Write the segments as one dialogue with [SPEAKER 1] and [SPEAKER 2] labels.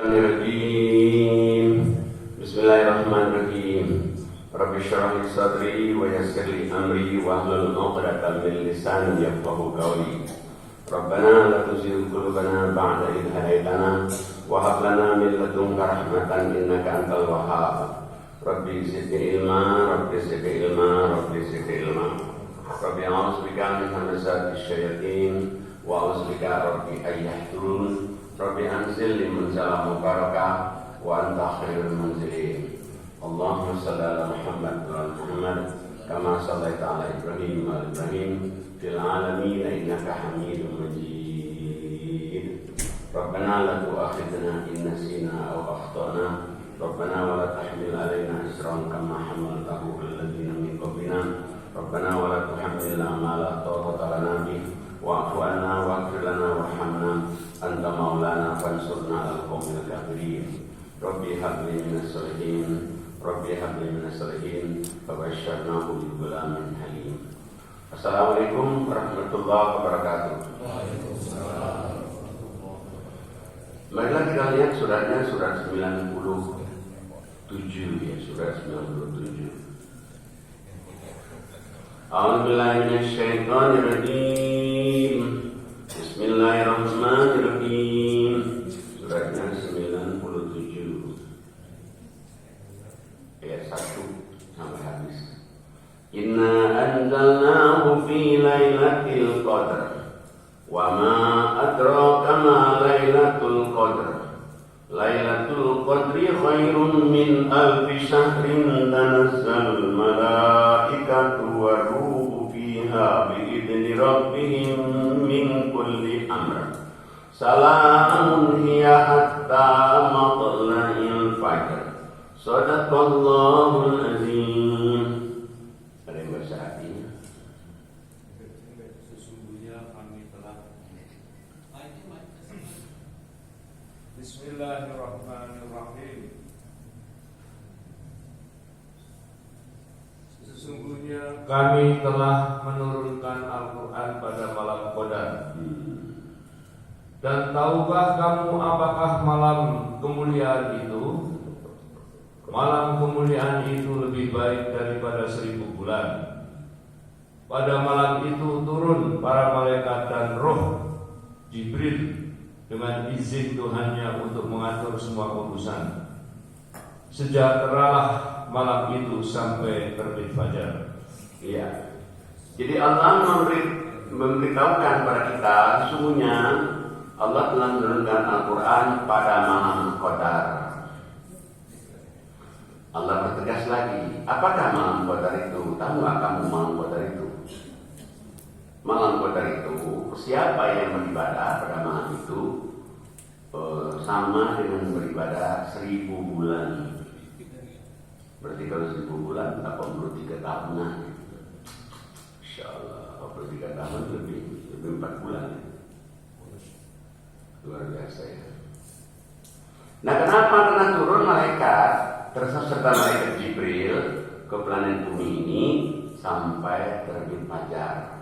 [SPEAKER 1] Bismillahirrahmanirrahim. Rabbi shrah li sadri wa yassir li amri wahlul 'uqdatam min lisani yafqahu qawli. Rabbana la tuzigh qulubana ba'da idh hadaytana wa hab lana min ladunka rahmatan innaka antal wahhab. Rabbi zidni ilma, Rabbi zidni ilma, Rabbi zidni ilma. Rabbi a'udzubika min hamazati syayatin wa a'udzubika Rabbi an yahdurun. Rabbi anzil li munzalah mubarakah wa anta khairul munzilin. Allahumma shalli ala Muhammad wa ala Muhammad kama shallaita ala Ibrahim wa ala Ibrahim fil alamin innaka Hamidum Majid. Rabbana la tu'akhidhna in nasina aw akhtana. Rabbana wa la tahmil alaina isran kama hamaltahu 'alal ladzina min qablina. Rabbana wa la tuhammilna ma la taqata lana bihi wa'fu 'anna waghfir lana warhamna anta maulana fansurna 'alal qaumil kafirin. Rabbi habli minas sholihin, Rabbi habli minas sholihin, fabasyirnahu bi ghulamin halim. Assalamualaikum warahmatullahi wabarakatuh. Marilah kita lihat suratnya, surat 97 ya, surat 97. A'udzubillahi minasyaitonir rajim. Bismillahirrahmanirrahim. Suratnya 97 ayat 1 sampai habis. Inna anzalnahu fi lailatul qadr wa ma adraka ma lailatul qadr. Lailatul qadri khairum min alfi syahrin tanazzalul malaikatu waruhu fiha biidzni rabbihim min kulli amr. Salamun hiya hatta matla'il fajr. Shadaqallahul azim. Ada yang baca artinya?
[SPEAKER 2] Sesungguhnya kami telah Bismillahirrahmanirrahim. Sesungguhnya kami telah menurunkan Al-Quran pada malam Qadar. Dan tahukah kamu apakah malam kemuliaan itu? Malam kemuliaan itu lebih baik daripada 1000 bulan. Pada malam itu turun para malaikat dan roh Jibril dengan izin Tuhannya untuk mengatur semua urusan. Sejahteralah malam itu sampai terbit fajar.
[SPEAKER 1] Iya. Jadi Allah memberitahukan kepada kita, sesungguhnya Allah telah menurunkan Al-Quran pada malam Qadar. Allah bertegas lagi, apakah malam Qadar itu? Tahu nggak kamu malam Qadar itu? Malam Qadar itu, siapa yang beribadah pada malam itu sama dengan beribadah 1000 bulan. Berarti kalau 1000 bulan 83 tahunan. Insyaallah 83 tahun lebih 4 bulan. Luar biasa ya. Nah, kenapa? Karena turun malaikat serta malaikat Jibril ke planet bumi ini sampai terbit fajar.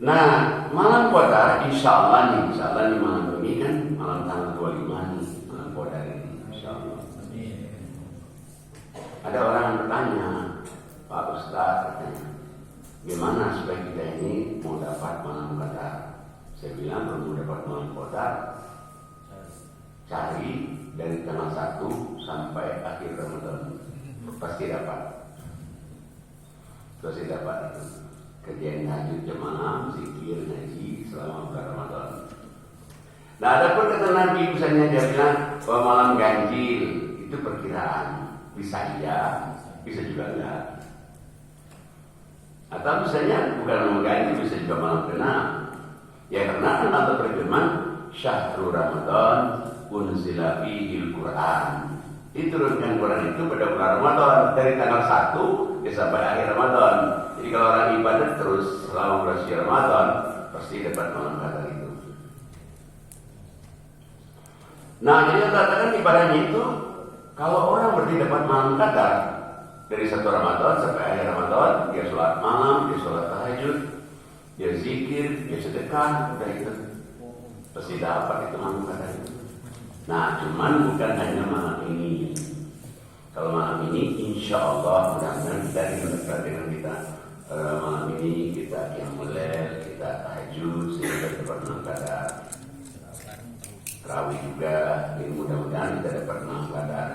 [SPEAKER 1] Nah, malam Qadar insyaallah nih malam ini kan malam tanggal 25 nih, malam Qadar ini insyaallah. Ada orang yang bertanya, Pak Ustaz, katanya, gimana supaya kita ini mau dapat malam Qadar? Saya bilang kalau mau dapat malam Qadar, cari dari tanggal 1 sampai akhir Ramadan, pasti dapat. Pasti dapat. Kerjaan tahajud jam malam, zikir, ngaji selama bulan Ramadan. Nah, ada pun kata Nabi misalnya dia bilang bahwa malam ganjil itu perkiraan, bisa iya, bisa juga enggak. Atau misalnya bukan malam ganjil, bisa juga malam genap. Ya karena kan Allah berfirman, Syahrul Ramadan unzila fihil Quran. Diturunkan Quran itu pada bulan Ramadan dari tanggal 1 sampai akhir Ramadan. Jadi kalau orang ibadah terus selama bulan Ramadan pasti dapat malam Qadar itu. Nah, jadi katakan ibadahnya itu kalau orang berarti dapat malam Qadar dari 1 Ramadan sampai akhir Ramadan, dia sholat malam, dia sholat tahajud, dia zikir, dia sedekah, udah itu. pasti dapat itu manfaat. Nah, cuman bukan hanya malam ini. Kalau malam ini, insya Allah mudah-mudahan kita dengan kita malam ini kita yang mulai kita tahajud sehingga dapat manfaat. Terawih juga, ini mudah-mudahan kita dapat manfaat.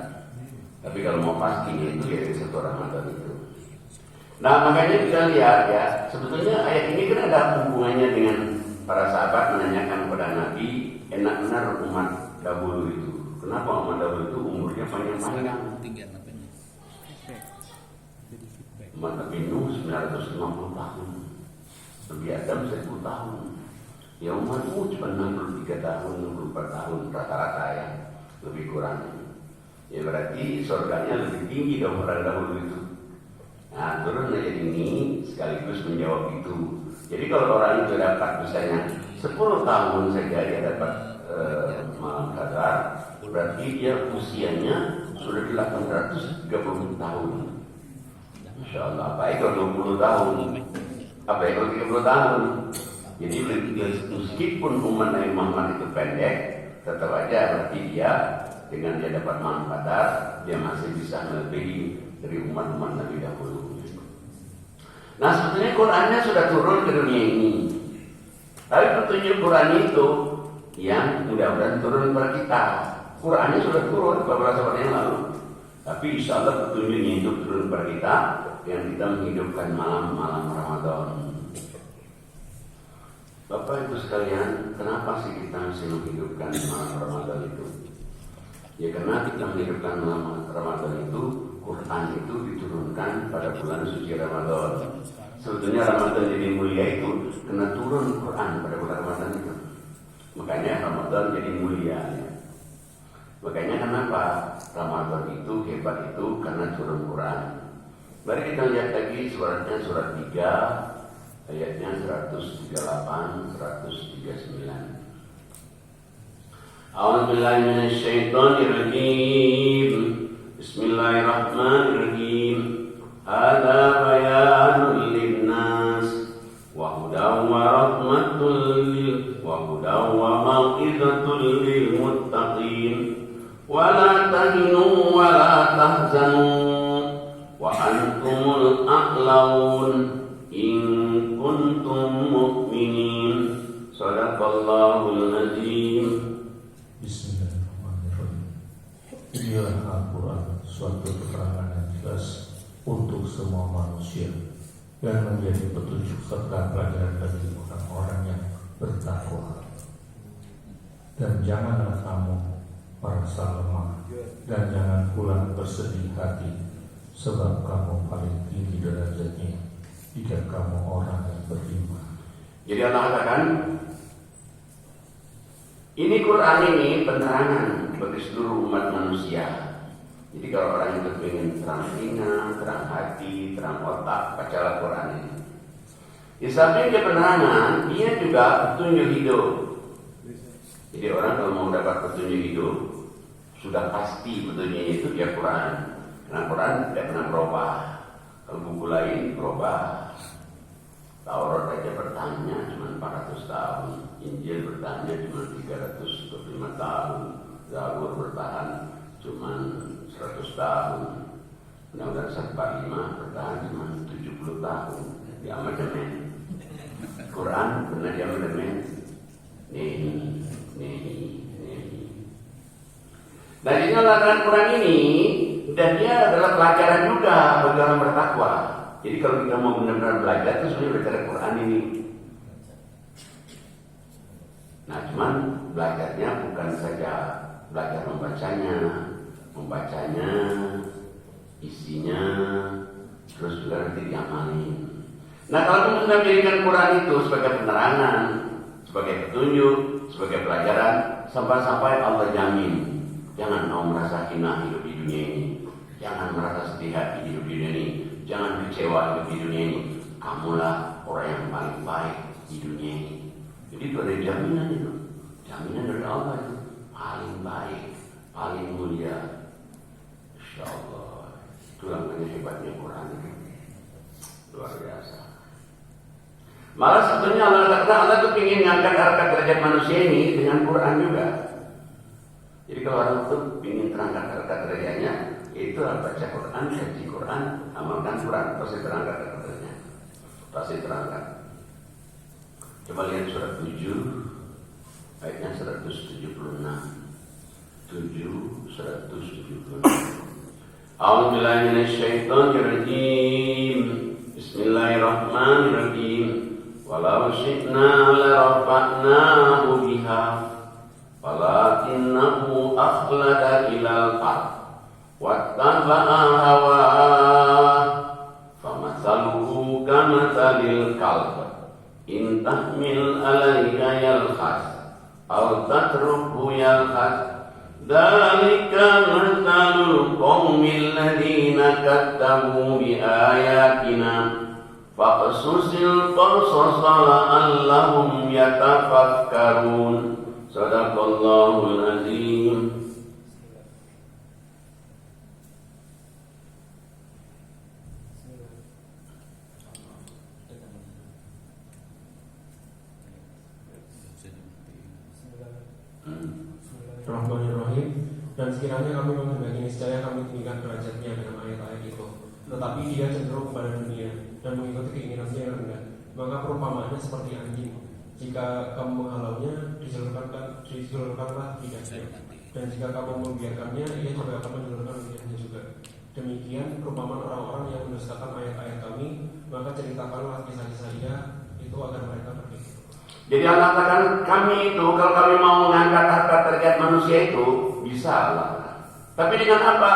[SPEAKER 1] Tapi kalau mau pasti itu ya satu Ramadan itu. Nah, makanya kita lihat ya, sebetulnya ayat ini kan ada hubungannya dengan para sahabat menanyakan kepada Nabi, enak benar umat dahulu itu. Kenapa umat dahulu itu umurnya panjang-panjang? Umat Nabi Nuh 950 tahun, Nabi Adam 1000 tahun. Ya umatmu cuma 63 tahun, 64 tahun rata-rata ya, lebih kurang. Ya berarti surganya lebih tinggi dong orang dahulu itu. Nah, turun ayat ini sekaligus menjawab itu. Jadi kalau orang itu dapat misalnya 10 tahun saja dia dapat malam qadar, berarti dia usianya sudah 830 tahun. Insya Allah. Baik kalau 20 tahun, apa ya kalau 30 tahun. Jadi meskipun umat Nabi Muhammad itu pendek, tetap aja berarti dia dengan dia dapat malam qadar, dia masih bisa melebihi dari umat-umat Nabi dahulu. Nah, sebetulnya Qurannya sudah turun ke dunia ini. Tapi petunjuk Quran itu yang mudah-mudahan turun kepada kita. Qurannya sudah turun beberapa tahun yang lalu. Tapi insya Allah petunjuknya itu turun kepada kita yang kita menghidupkan malam-malam Ramadan. Bapak Ibu sekalian, kenapa sih kita mesti menghidupkan malam Ramadan itu? Ya karena kita menghidupkan malam Ramadan itu, Quran itu diturunkan pada bulan suci Ramadan. Sebetulnya Ramadan jadi mulia itu karena turun Quran pada bulan Ramadan itu. Makanya Ramadan jadi mulia. Ya. Makanya kenapa Ramadan itu hebat itu karena turun Quran. Mari kita lihat lagi suratnya, surat 3 ayatnya 138 139. A'udzubillahi minasyaitonir rajim. Bismillahirrahmanirrahim. Hadza bayanun linnas wa hudaw wa rahmatul lil wa hudaw wa mau'izatul lil muttaqin. Wa la tahinu wa la tahzanu wa antumul a'laun in kuntum mu'minin. Shadaqallahul azim.
[SPEAKER 3] Bismillahirrahmanirrahim. Inilah Al-Quran, suatu keterangan yang jelas untuk semua manusia dan menjadi petunjuk serta pelajaran bagi orang-orang yang bertakwa. Dan janganlah kamu merasa lemah dan jangan pula bersedih hati, sebab kamu paling tinggi derajatnya jika kamu orang yang beriman.
[SPEAKER 1] Jadi Allah katakan, ini Quran ini penerangan bagi seluruh umat manusia. Jadi kalau orang itu ingin terang telinga, terang hati, terang otak, bacalah Quran ini. Di samping dia penerangan, dia juga petunjuk hidup. Jadi orang kalau mau dapat petunjuk hidup, sudah pasti petunjuknya itu dia Quran. Karena Quran tidak pernah berubah. Kalau buku lain berubah. Taurat aja bertanya cuma 400 tahun, Injil bertanya cuma 325 tahun, Zabur bertahan cuma 100 tahun, Undang-Undang 45 bertahan cuma 70 tahun. Di amandemen. Quran pernah di amandemen. Nah, jadi dengan Quran ini dan dia adalah pelajaran juga bagi orang bertakwa. Jadi kalau kita mau benar-benar belajar itu sebenarnya belajar Quran ini. Nah, cuman belajarnya bukan saja belajar membacanya, isinya, terus juga nanti diamalin. Nah, kalau kita sudah menjadikan Quran itu sebagai penerangan, sebagai petunjuk, sebagai pelajaran, sampai-sampai Allah jamin, jangan mau merasa hina hidup di dunia ini, jangan merasa sedih hati hidup di dunia ini. Jangan kecewa hidup di dunia ini. Kamulah orang yang paling baik di dunia ini. Jadi itu ada jaminan itu. Jaminan dari Allah itu. Paling baik, paling mulia. Insya Allah. Itulah namanya hebatnya Quran itu. Luar biasa. Malah sebetulnya Allah tuh ingin ngangkat harkat derajat manusia ini dengan Quran juga. Jadi kalau orang tuh ingin terangkat harkat derajatnya, itu baca Quran, kaji Quran, amalkan Quran, pasti terangkat harkat derajatnya. Pasti terangkat. Coba lihat surat 7 ayatnya 176. 176. A'udzubillahi minasyaitonir rajim. Bismillahirrahmanirrahim. Walau syi'na larafa'nahu biha walakinnahu akhlada ilal ardh wattaba'a hawaa famathaluhu kamathalil kalb in tahmil 'alaiha yalhas aw tatrukhu yalhas dzalika mathalul qaumil ladzina kadzdzabu bi ayatina faqsusil qasasa la'allahum yatafakkarun. Sadaqallahul azim.
[SPEAKER 4] Bismillahirrahmanirrahim. Dan sekiranya kami menghendaki niscaya kami tinggikan derajatnya dengan ayat-ayat itu, tetapi dia cenderung kepada dunia dan mengikuti keinginannya yang rendah. Maka perumpamaannya seperti anjing. Jika kamu menghalaunya, dijulurkanlah lidahnya. Dan jika kamu membiarkannya, ia juga akan menjulurkan lidahnya juga. Demikian perumpamaan orang-orang yang mendustakan ayat-ayat kami, maka ceritakanlah kisah-kisah dia itu agar mereka berpikir.
[SPEAKER 1] Jadi Allah katakan kami itu kalau kami mau mengangkat harkat derajat manusia itu bisa Allah. Tapi dengan apa?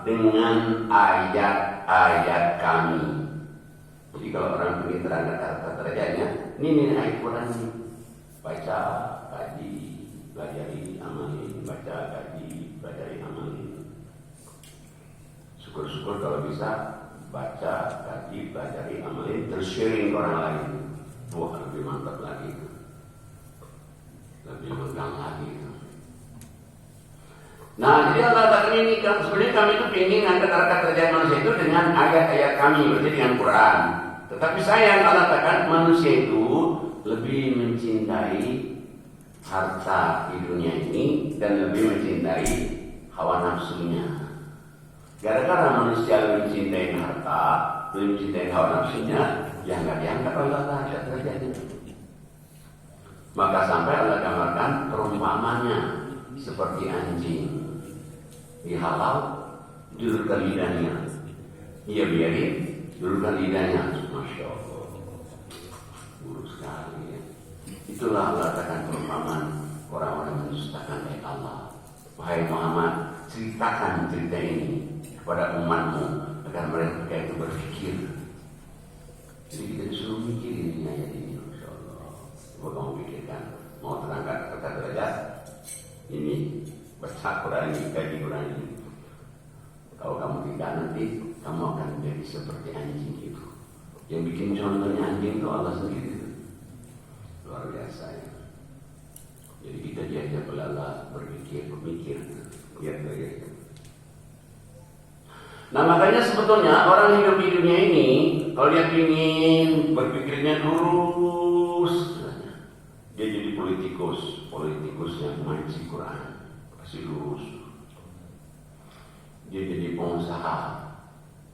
[SPEAKER 1] Dengan ayat-ayat kami. Jadi kalau orang ingin terangkat harkat derajatnya, ini ayat Quran ini. Baca, kaji, pelajari, amalin. Baca, kaji, pelajari, amalin. Syukur-syukur kalau bisa baca, kaji, pelajari, amalin, terus sharing ke orang lain. Wah, lebih mantap lagi. Lebih megang lagi. Nah, jadi Allah katakan ini sebenarnya kami itu ingin angkat harkat derajat manusia itu dengan ayat-ayat kami, berarti dengan Quran. Tetapi sayang Allah katakan manusia itu lebih mencintai harta di dunia ini dan lebih mencintai hawa nafsunya. Gara-gara manusia lebih mencintai harta, lebih mencintai hawa nafsunya, yang nggak diangkat oleh Allah harkat derajatnya. Maka sampai Allah gambarkan perumpamannya seperti anjing dihalau, julurkan lidahnya, ia biarin, julurkan lidahnya. Masya Allah, buruk sekali ya. Itulah Allah katakan perumpamaan orang-orang mendustakan ayat Allah. Wahai Muhammad, ceritakan cerita ini kepada umatmu agar mereka itu berpikir. Jadi kita disuruh mikirin ini ayat ini. Mau pikirkan, mau terangkat harkat derajat ini, baca Quran ini, kaji Quran ini. Kalau kamu tidak, nanti kamu akan menjadi seperti anjing itu. Yang bikin contohnya anjing itu Allah sendiri. Luar biasa ya. Jadi kita diajak oleh Allah berpikir, lihat dari. Nah makanya sebetulnya orang hidup di dunia ini, kalau dia ingin berpikirnya lurus, dia jadi politikus yang ngaji Quran, pasti lurus. Dia jadi pengusaha,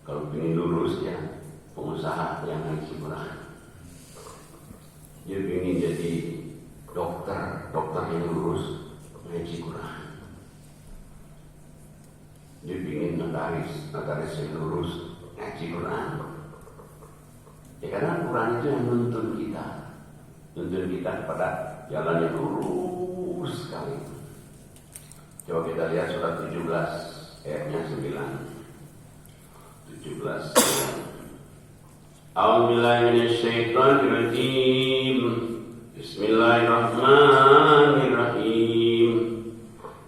[SPEAKER 1] kalau ingin lurus ya pengusaha yang ngaji Quran. Dia ingin jadi dokter yang lurus, ngaji Quran. Dia ingin notaris yang lurus, ngaji Quran. Ya karena Quran itu yang nuntun kita kepada jalan yang lurus sekali. Coba kita lihat surat 17 ayatnya 9. 17. A'udzubillahi minasyaitonirrajim. Bismillahirrahmanirrahim.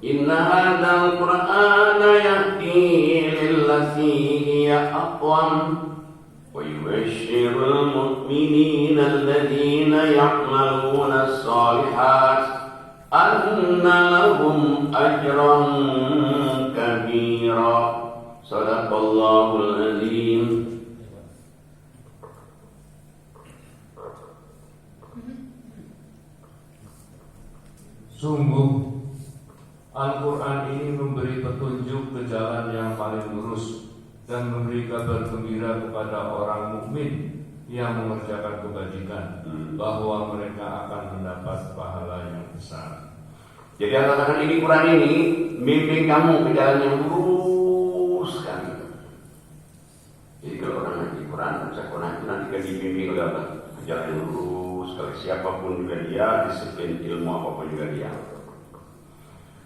[SPEAKER 1] Inna hadzal Qur'ana yahdi lillati hiya aqwam. ويبشر المؤمنين الذين يعملون الصالحات أن لهم أجرا كبيرا. صدق الله العظيم.
[SPEAKER 2] Sungguh Al-Quran ini memberi petunjuk ke jalan yang paling lurus dan memberi kabar gembira kepada orang mukmin yang mengerjakan kebajikan bahwa mereka akan mendapat pahala yang besar.
[SPEAKER 1] Jadi Allah katakan ini Quran ini bimbing kamu ke jalan yang lurus sekali. Jadi kalau orang ngaji Quran, baca Quran itu nanti kan dibimbing oleh Allah ke jalan yang lurus sekali. Siapapun juga dia, disiplin ilmu apapun juga dia.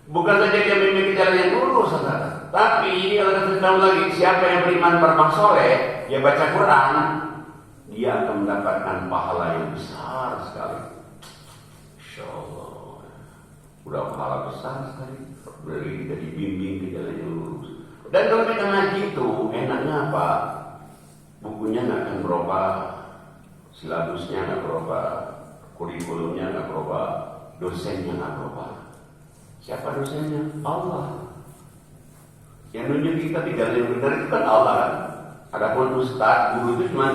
[SPEAKER 1] Bukan saja dia bimbing ke jalan yang lurus, saudara. Tapi Allah beritahu lagi, siapa yang beriman beramal soleh, dia baca Quran, dia akan mendapatkan pahala yang besar sekali. Insya Allah, udah pahala besar sekali. Dari kita dibimbing ke jalan yang lurus. Dan kalau kita ngaji itu enaknya apa? Bukunya nggak akan berubah, silabusnya nggak berubah, kurikulumnya nggak berubah, dosennya nggak berubah. Siapa dosennya? Allah. Yang nunjuk kita di jalan yang benar itu kan Allah kan. Adapun ustaz, guru itu cuma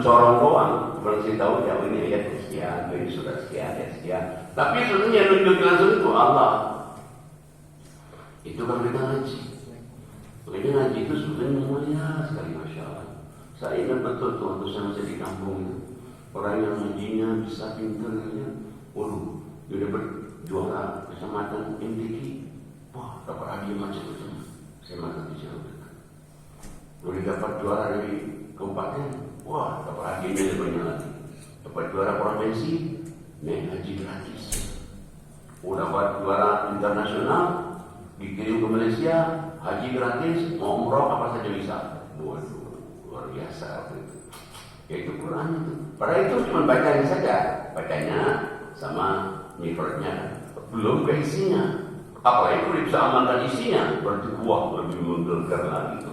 [SPEAKER 1] corong doang, berarti tahu ya ini ayat sekian, ini surat sekian, ayat sekian. Tapi sebenarnya yang nunjuk langsung itu Allah. Itu kalau kita ngaji. Kita ngaji itu sebenarnya mulia sekali, masya Allah. Saya ingat betul tuh waktu saya masih di kampung itu, orang yang ngajinya bisa pinternya, waduh, dia dapat juara kecamatan MDK. Wah, dapat hadiah macam-macam. Saya makan di jauh dekat. Lalu dapat juara dari kabupaten, wah, dapat hadiahnya lebih banyak lagi. Dapat juara provinsi, naik haji gratis. Dapat juara internasional, dikirim ke Malaysia, haji gratis, mau umroh apa saja bisa. Waduh, luar biasa itu. Yaitu Quran itu. Padahal itu cuma bacanya saja, bacanya sama mikrodnya, belum ke isinya. Apalagi kalau bisa amalkan isinya, berarti wah lebih menggelgar lagi itu.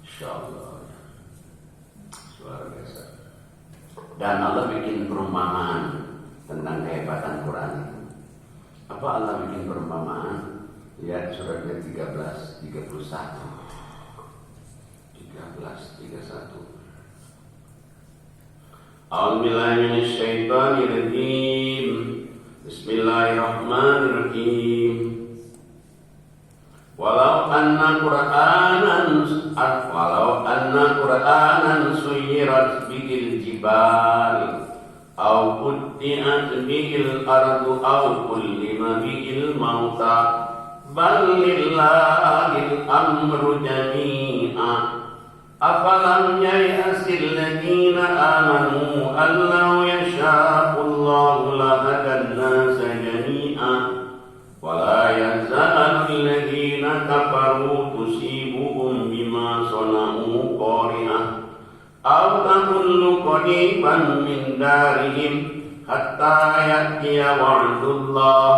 [SPEAKER 1] Insya Allah, luar biasa. Dan Allah bikin perumpamaan tentang kehebatan Quran itu. Apa Allah bikin perumpamaan? Lihat suratnya 13:31. 13:31. A'udzubillahi minasyaitonirrajim. Bismillahirrahmanirrahim. Walau anna Qur'anan suyirat bihil jibal aw qutti'at bihil ardu aw kullima bihil mauta bal lillahil amru jami'a. Afalam yai'asil ladina amanu allau yasha'ullahu lahadan nasa jami'a wa la yazalul ladina kafaru tusibuhum bima sana'u qari'ah aw tahullu qariban min darihim hatta ya'tiya wa'dullah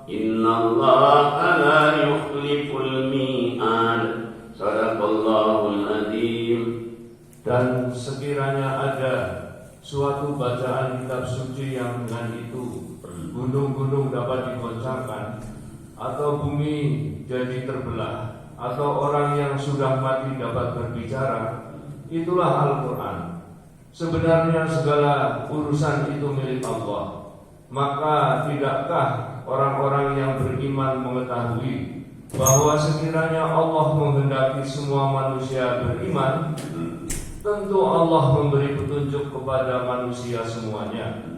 [SPEAKER 1] innallaha la yukhliful mi'ad. Sadaqallahul adzim.
[SPEAKER 2] Dan sekiranya ada suatu bacaan kitab suci yang dengan itu gunung-gunung dapat digoncangkan, atau bumi jadi terbelah, atau orang yang sudah mati dapat berbicara, itulah Al-Quran. Sebenarnya segala urusan itu milik Allah. Maka tidakkah orang-orang yang beriman mengetahui bahwa sekiranya Allah menghendaki semua manusia beriman, tentu Allah memberi petunjuk kepada manusia semuanya.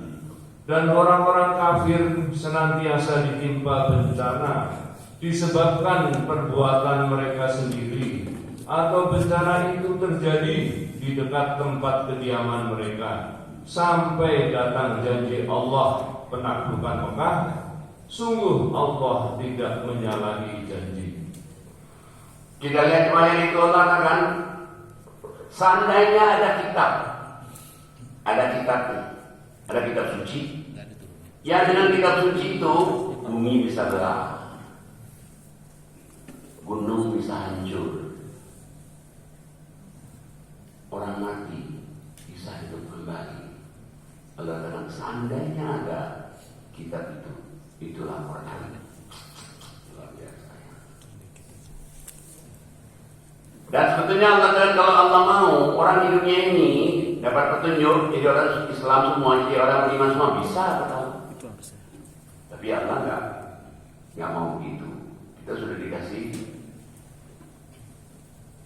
[SPEAKER 2] Dan orang-orang kafir senantiasa ditimpa bencana disebabkan perbuatan mereka sendiri, atau bencana itu terjadi di dekat tempat kediaman mereka, sampai datang janji Allah penaklukan Mekah. Sungguh Allah tidak menyalahi janji.
[SPEAKER 1] Kita lihat ayat itu Allah katakan, seandainya ada kitab suci, ya dengan kitab suci itu bumi bisa belah, gunung bisa hancur, orang mati bisa hidup kembali. Allah katakan seandainya ada kitab itu, itulah Quran. Luar biasa. Dan sebetulnya Allah katakan kalau Allah mau orang di dunia ini dapat petunjuk, jadi orang Islam semua, jadi orang beriman semua bisa tahu. Tapi Tapi Allah nggak mau begitu. Kita sudah dikasih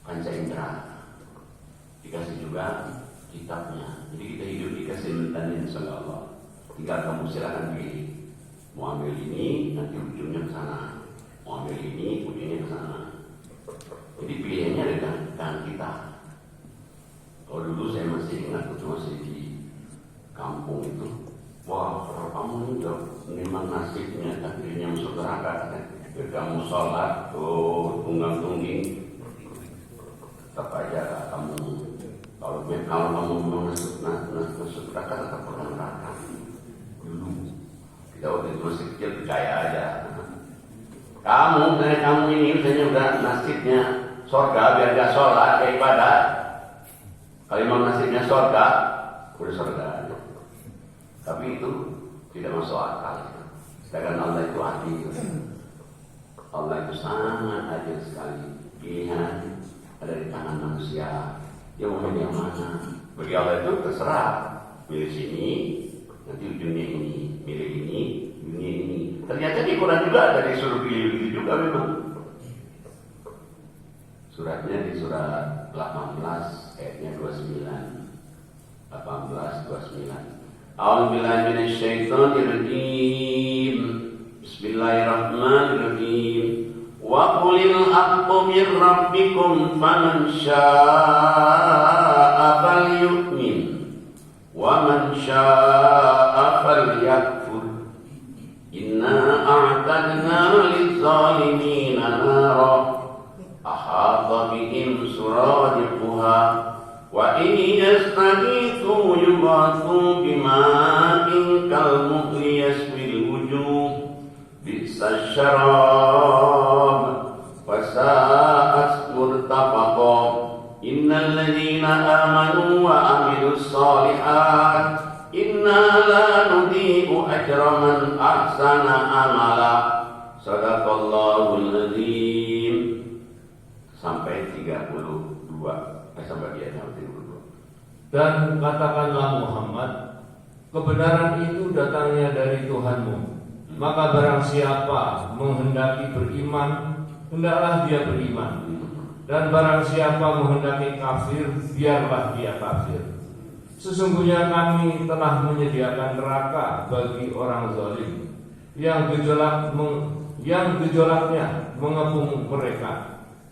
[SPEAKER 1] panca indera, dikasih juga kitabnya. Jadi kita hidup dikasih mentanin sama Allah. Tinggal kamu silakan pilih. Mau ambil ini, nanti ujungnya ke sana. Mau ambil ini, ujungnya ke sana. Jadi pilihannya ada di tangan kita. Kalau dulu saya masih ingat, waktu masih di kampung itu, wah, kalau kamu itu memang nasibnya akhirnya masuk neraka. Kamu sholat, tunggang tungging, tetap aja kamu. Kalau kamu memang masuk neraka, tetap pernah neraka. Dulu kita waktu itu masih kecil percaya aja. Kamu ini misalnya udah nasibnya surga, biar gak sholat, kayak ibadah. Kalau memang nasibnya surga, udah surga aja. Tapi itu tidak masuk akal. Sedangkan Allah itu adil. Allah itu sangat adil sekali. Pilihan ada di tangan manusia. Dia mau milih yang mana? Bagi Allah itu terserah. Milih sini, nanti ujungnya ini. Milih ini, ujungnya ini. Ternyata di Quran juga ada disuruh pilih begitu juga memang. Suratnya di surat 18 ayatnya 29. 18:29. A'udzubillahi minasyaitonirrajim. Bismillahirrahmanirrahim. Wa qulil haqqu mir rabbikum faman syaa'a falyu'min wa man syaa'a falyakfur. Inna a'tadna liz-zalimina nara ahata bihim suradiquha wa in yastaghithu yughathu bima'in kalmuhli yashwil wujuh bi'sa syarab wa sa'at murtafaqa. Innal ladzina amanu wa amilus shalihat inna la nudhi'u ajra man ahsana amala. Shadaqallahul azim. Sampai 32 sampai dia sampai 32.
[SPEAKER 2] Dan katakanlah Muhammad, kebenaran itu datangnya dari Tuhanmu. Maka barang siapa menghendaki beriman, hendaklah dia beriman. Dan barang siapa menghendaki kafir, biarlah dia kafir. Sesungguhnya kami telah menyediakan neraka bagi orang zalim yang gejolaknya mengepung mereka.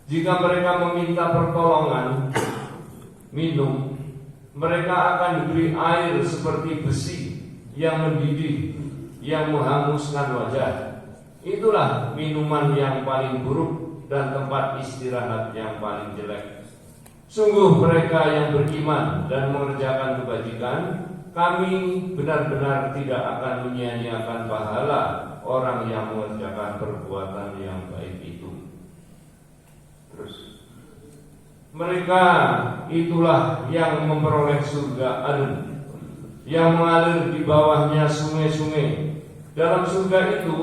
[SPEAKER 2] Jika mereka meminta pertolongan minum, mereka akan diberi air seperti besi yang mendidih, yang menghanguskan wajah. Itulah minuman yang paling buruk dan tempat istirahat yang paling jelek. Sungguh mereka yang beriman dan mengerjakan kebajikan, kami benar-benar tidak akan menyia-nyiakan pahala orang yang mengerjakan perbuatan yang baik itu.
[SPEAKER 1] Terus
[SPEAKER 2] mereka itulah yang memperoleh surga adn, yang mengalir di bawahnya sungai-sungai. Dalam surga itu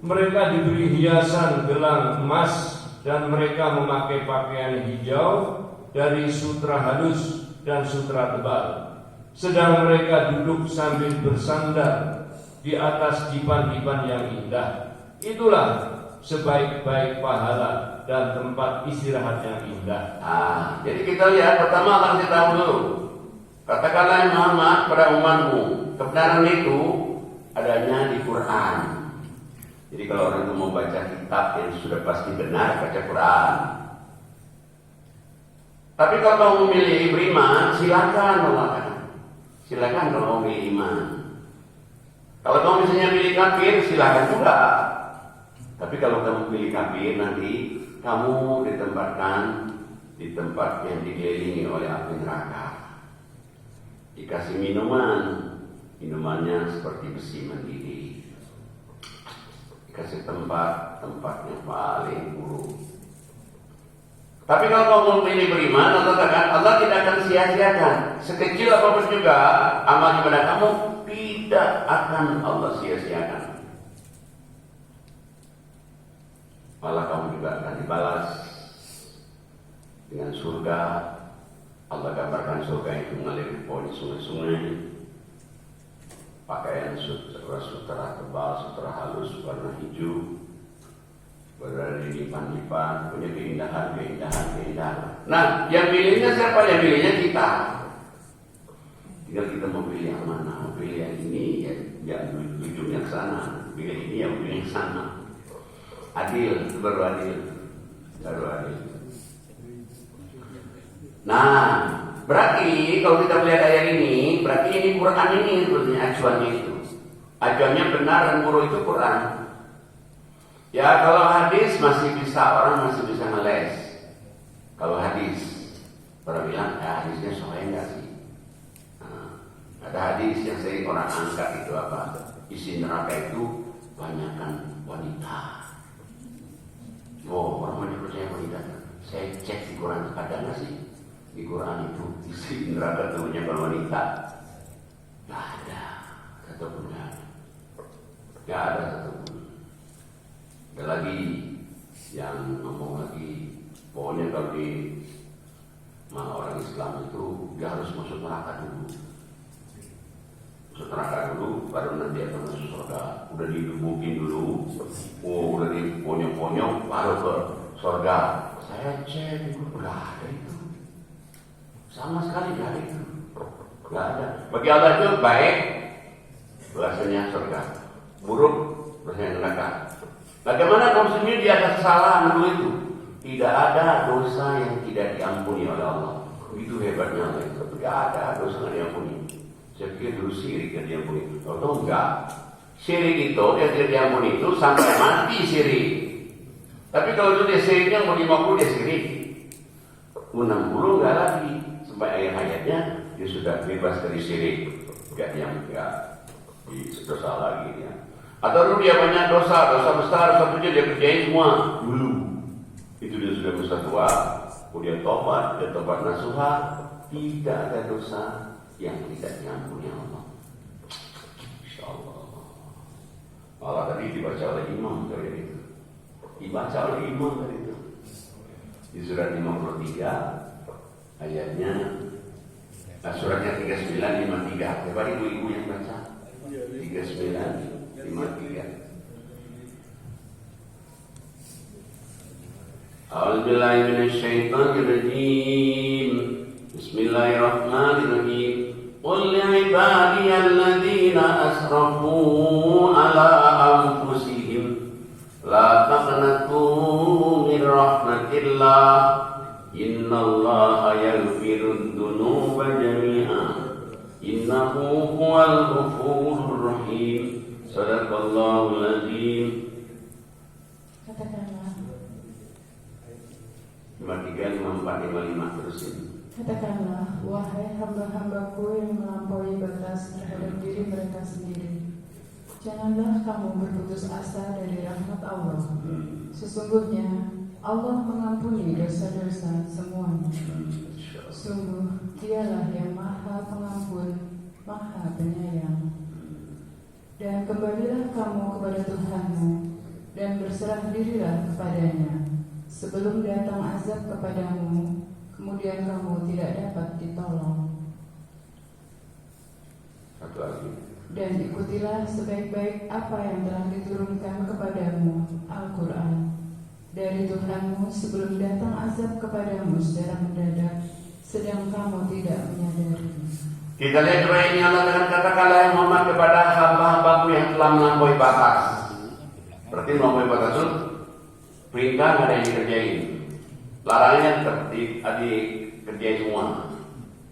[SPEAKER 2] mereka diberi hiasan gelang emas, dan mereka memakai pakaian hijau dari sutra halus dan sutra tebal. Sedang mereka duduk sambil bersandar di atas dipan-dipan yang indah. Itulah sebaik-baik pahala dan tempat istirahat yang indah.
[SPEAKER 1] Jadi kita lihat pertama akan kita tahu dulu. Katakanlah Muhammad pada umatmu, kebenaran itu adanya di Quran. Jadi kalau orang itu mau baca kitab yang sudah pasti benar, baca Quran. Tapi kalau kamu memilih beriman, silakan Allah. Silakan kalau mau memilih iman. Kalau kamu misalnya pilih kafir, silakan juga. Tapi kalau kamu pilih kafir, nanti kamu ditempatkan di tempat yang dikelilingi oleh api neraka. Dikasih minumannya seperti besi mendidih. Dikasih tempat yang paling buruk. Tapi kalau kamu pilih beriman, Allah tidak akan sia-siakan. Sekecil apapun juga amal ibadah kamu tidak akan Allah sia-siakan. Malah kamu juga akan dibalas dengan surga. Allah gambarkan surga itu mengalir di bawah sungai-sungai. pakaian sutra tebal, sutra halus, warna hijau, berada di dipan-dipan, punya keindahan. Nah, yang pilihnya siapa? Yang pilihnya kita. Tinggal kita mau pilih yang mana. Mau pilih yang ini, ya ujungnya ke sana. Pilih ini, ya ujungnya ke sana. Adil, baru adil. Nah, berarti kalau kita melihat ayat ini, berarti ini Quran ini sebetulnya acuannya itu. Acuannya benar dan buruk itu Quran. Ya kalau hadis masih bisa, orang masih bisa ngeles. Kalau hadis, orang bilang, ya hadisnya sahih enggak sih? Nah, ada hadis yang sering orang angkat itu apa? Isi neraka itu banyakkan wanita. Oh, orang mana percaya wanita? Saya cek di Quran, ada nggak sih? Di Quran itu isi neraka itu banyak wanita. Nggak ada, satupun nggak ada. Nggak ada satupun. Ada lagi yang ngomong lagi, pokoknya kalau di orang Islam itu dia harus masuk neraka dulu. Masuk neraka dulu, baru nanti akan masuk surga. Udah digebukin dulu, udah diponyok-ponyok, baru ke surga. Saya cek itu nggak ada itu, sama sekali nggak ada itu, nggak ada. Bagi Allah itu baik, bahasanya surga, buruk, bahasanya neraka. Bagaimana kalau sendiri dia ada kesalahan dulu itu? Tidak ada dosa yang tidak diampuni oleh Allah. Itu hebatnya Allah itu. Tidak ada dosa yang diampuni. Saya pikir dulu syirik yang diampuni. Kalau enggak, syirik itu yang tidak diampuni itu sampai mati syirik. Tapi kalau itu dia syiriknya mau 50 dia syirik, 60 enggak lagi. Sampai ayat-ayatnya dia sudah bebas dari syirik. Enggak di dosa lagi ya. Atau dulu dia banyak dosa besar, dosa kecil dia kerjain semua dulu. Itu dia sudah besar tua, kemudian tobat nasuha. Tidak ada dosa yang tidak diampuni Allah. Insyaallah. Allah tadi dibaca oleh imam dari itu. Dibaca oleh imam dari itu. Di surat 53 ayatnya, suratnya 39 53. Coba ibu-ibu yang baca 39 53. A'udzubillahi minasyaitonir rajim. Bismillahirrahmanirrahim. Qul li'ibadiyalladzina asrafu ala anfusihim la taqnatu min rahmatillah. Innallaha yaghfirud dzunuba jami'a. Innahu huwal ghafurur rahim. Sadaqallahul azim.
[SPEAKER 5] Katakanlah.
[SPEAKER 1] 53, 54, 55 terusin.
[SPEAKER 5] Katakanlah, wahai hamba-hambaku yang melampaui batas terhadap diri mereka sendiri, janganlah kamu berputus asa dari rahmat Allah. Sesungguhnya Allah mengampuni dosa-dosa semuanya. Sungguh Dialah yang Maha Pengampun, Maha Penyayang. Dan kembalilah kamu kepada Tuhanmu dan berserah dirilah kepadanya sebelum datang azab kepadamu, kemudian kamu tidak dapat ditolong.
[SPEAKER 1] Satu lagi.
[SPEAKER 5] Dan ikutilah sebaik-baik apa yang telah diturunkan kepadamu, Al-Quran, dari Tuhanmu sebelum datang azab kepadamu secara mendadak, sedang kamu tidak menyadari.
[SPEAKER 1] Kita lihat doa ini, Allah dengan katakanlah yang Muhammad kepada hamba-hambaku yang telah melampaui batas. Berarti melampaui batas itu perintah nggak ada yang dikerjain, larangannya tetap dikerjain semua.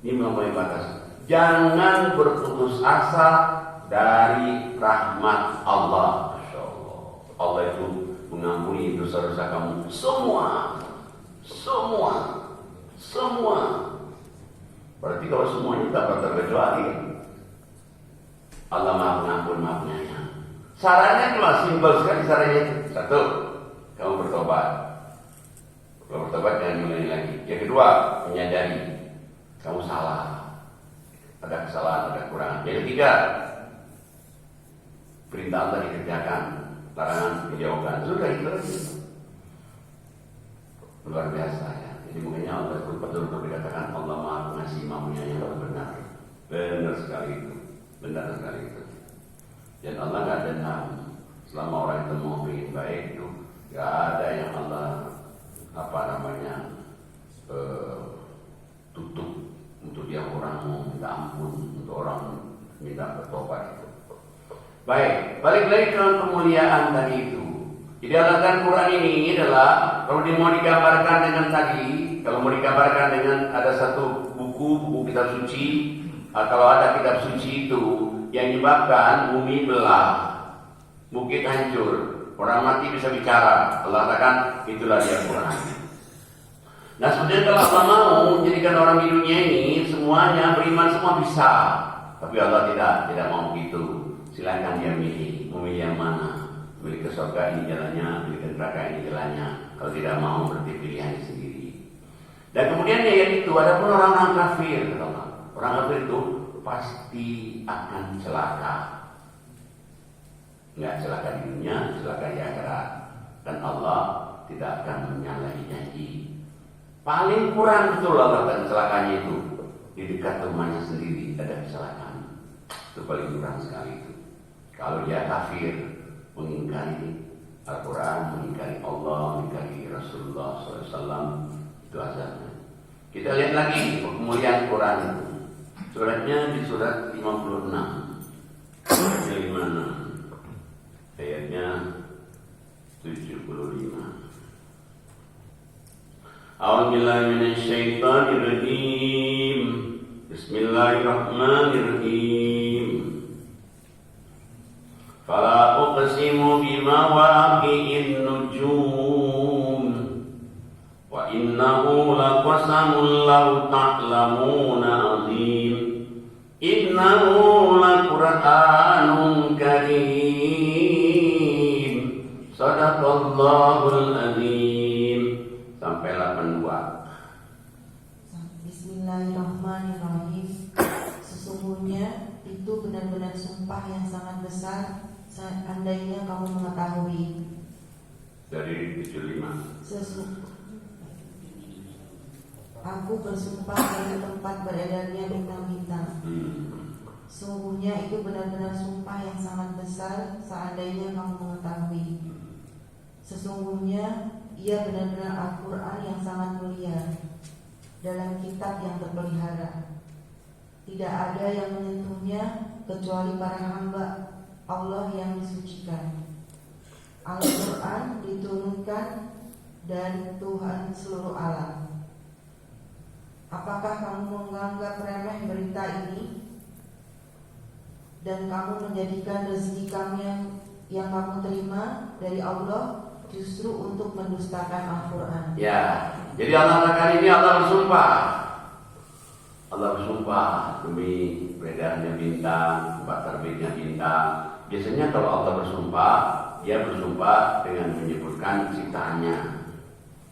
[SPEAKER 1] Ini melampaui batas. Jangan berputus asa dari rahmat Allah. Masya Allah. Allah itu mengampuni dosa-dosa kamu semua. Berarti kalau semuanya tak terkecuali, Allah Maha Pengampun, Maha Penyayang. Sarannya cuma simpel sekali sarannya itu. Satu, kamu bertobat. Kalau bertobat jangan mengulangi lagi. Yang kedua, menyadari kamu salah, ada kesalahan, ada kekurangan. Yang ketiga, perintah Allah dikerjakan, larangan dijauhkan. Sudah itu aja. Luar biasa ya. Jadi makanya Allah itu betul-betul dikatakan Allah Maha Pengasih, Maha Penyayang, benar sekali itu, benar sekali itu. Dan Allah nggak dendam. Selama orang itu mau ingin baik itu nggak ada yang Allah tutup untuk dia orang mau minta ampun, untuk orang minta bertobat itu. Baik, balik lagi ke kemuliaan tadi itu. Jadi alasan Quran ini adalah kalau mau digambarkan dengan tadi, kalau mau digambarkan dengan ada satu buku kitab suci, kalau ada kitab suci itu yang menyebabkan bumi belah, bukit hancur, orang mati bisa bicara, Allah katakan itulah dia Quran. Nah sebenarnya kalau Allah mau menjadikan orang di dunia ini semuanya beriman semua bisa, tapi Allah tidak mau begitu. Silakan dia memilih yang mana. Memilih ke surga ini jalannya, memilih ke neraka ini jalannya. Kalau tidak mau berarti pilihan sendiri. Dan kemudian yang itu ada pun orang kafir, orang kafir itu pasti akan celaka. Enggak celaka di dunia, celaka di akhirat. Dan Allah tidak akan menyalahi janji. Paling kurang betul Allah akan celakanya itu di dekat rumahnya sendiri ada kecelakaan. Itu paling kurang sekali itu. Kalau dia kafir, mengingkari Al-Quran, mengingkari Allah, mengingkari Rasulullah SAW, itu azabnya. Kita lihat lagi kemuliaan Quran itu. Suratnya di surat 56. Di mana? Ayatnya 75. A'udzubillahi minasyaitonir rajim. Bismillahirrahmanirrahim. Fala uqsimu bimawaqi'in nujum wa innahu laqasamun law ta'lamuna 'azim. Innahu laqur'anun karim. Shadaqallahul azim. Sampai 82.
[SPEAKER 6] Bismillahirrahmanirrahim. Sesungguhnya itu benar-benar sumpah yang sangat besar seandainya kamu mengetahui.
[SPEAKER 1] Dari 75.
[SPEAKER 6] Aku bersumpah dari tempat beredarnya bintang-bintang. Sungguhnya itu benar-benar sumpah yang sangat besar seandainya kamu mengetahui. Sesungguhnya ia benar-benar Al-Quran yang sangat mulia dalam kitab yang terpelihara. Tidak ada yang menyentuhnya kecuali para hamba Allah yang disucikan. Al-Quran diturunkan dari Tuhan seluruh alam. Apakah kamu menganggap remeh berita ini dan kamu menjadikan rezeki kamu yang kamu terima dari Allah justru untuk mendustakan Al-Quran?
[SPEAKER 1] Ya, jadi Allah kali ini Allah bersumpah. Allah bersumpah demi beredarnya bintang, tempat terbitnya bintang. Biasanya kalau Allah bersumpah, dia bersumpah dengan menyebutkan ciptaannya.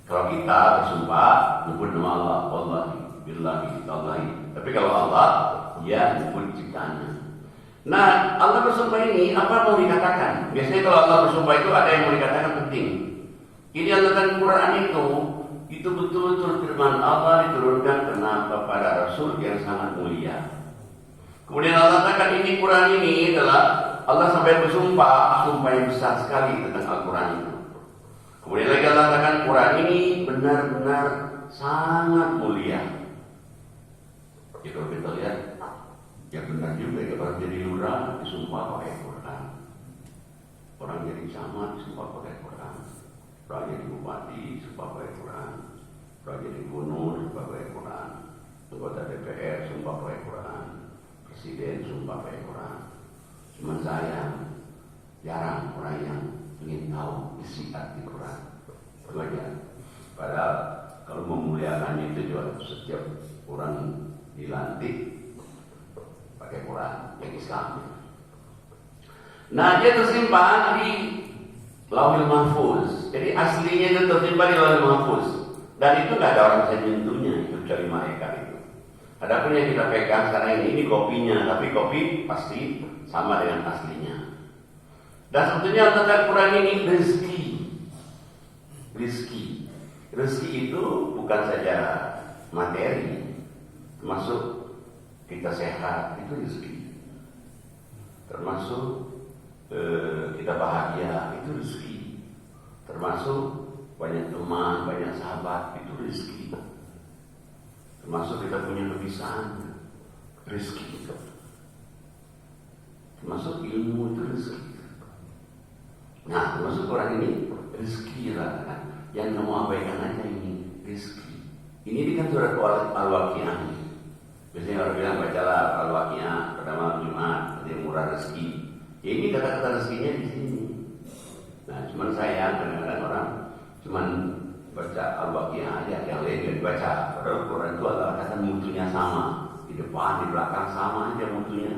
[SPEAKER 1] Kalau kita bersumpah, menyebut nama Allah, wallahi, billahi, tallahi. Tapi kalau Allah, dia menyebut ciptaannya. Nah, Allah bersumpah ini apa mau dikatakan? Biasanya kalau Allah bersumpah itu ada yang mau dikatakan penting. Ini Allah Quran itu betul-betul firman Allah diturunkan kepada Rasul yang sangat mulia. Kemudian Allah katakan ini Quran ini adalah Allah sampai bersumpah, sumpah yang besar sekali tentang Al-Quran itu. Kemudian lagi Allah katakan Quran ini benar-benar sangat mulia. Ya kalau kita lihat, ya benar juga ya, orang jadi lurah disumpah pakai Quran. Orang jadi camat disumpah pakai Quran. Orang jadi bupati disumpah pakai Quran. Orang jadi gubernur disumpah pakai Quran. Anggota DPR sumpah pakai Quran. Presiden sumpah pakai Quran. Cuma saya jarang orang yang ingin tahu isi arti Quran. Itu aja. Padahal kalau memuliakannya itu juga setiap orang dilantik pakai Quran yang Islam. Nah, dia tersimpan di Lauhul Mahfuz. Jadi aslinya itu tersimpan di Lauhul Mahfuz. Dan itu nggak ada orang bisa menyentuhnya, itu kecuali malaikat itu. Adapun yang kita pegang sekarang ini kopinya, tapi kopi pasti sama dengan aslinya. Dan sebetulnya tentang Quran ini rezeki. Rezeki itu bukan saja materi, termasuk kita sehat itu rezeki. Termasuk kita bahagia, itu rezeki. Termasuk banyak teman, banyak sahabat, itu rezeki. Termasuk kita punya kebiasaan, rezeki. Termasuk ilmu, itu rezeki. Nah, termasuk orang ini rezeki lah kan. Yang kamu abaikan aja ini rezeki. Ini kan surat Al-Waqi'ah. Biasanya orang bilang bacalah Al-Waqi'ah pada malam Jumat, dia murah rezeki. Ya, ini kata-kata rezekinya di sini. Nah, cuman saya kadang-kadang orang cuman baca Al-Waqi'ah aja, yang lain tidak dibaca. Padahal Quran itu adalah kata mutunya sama, di depan, di belakang sama aja mutunya.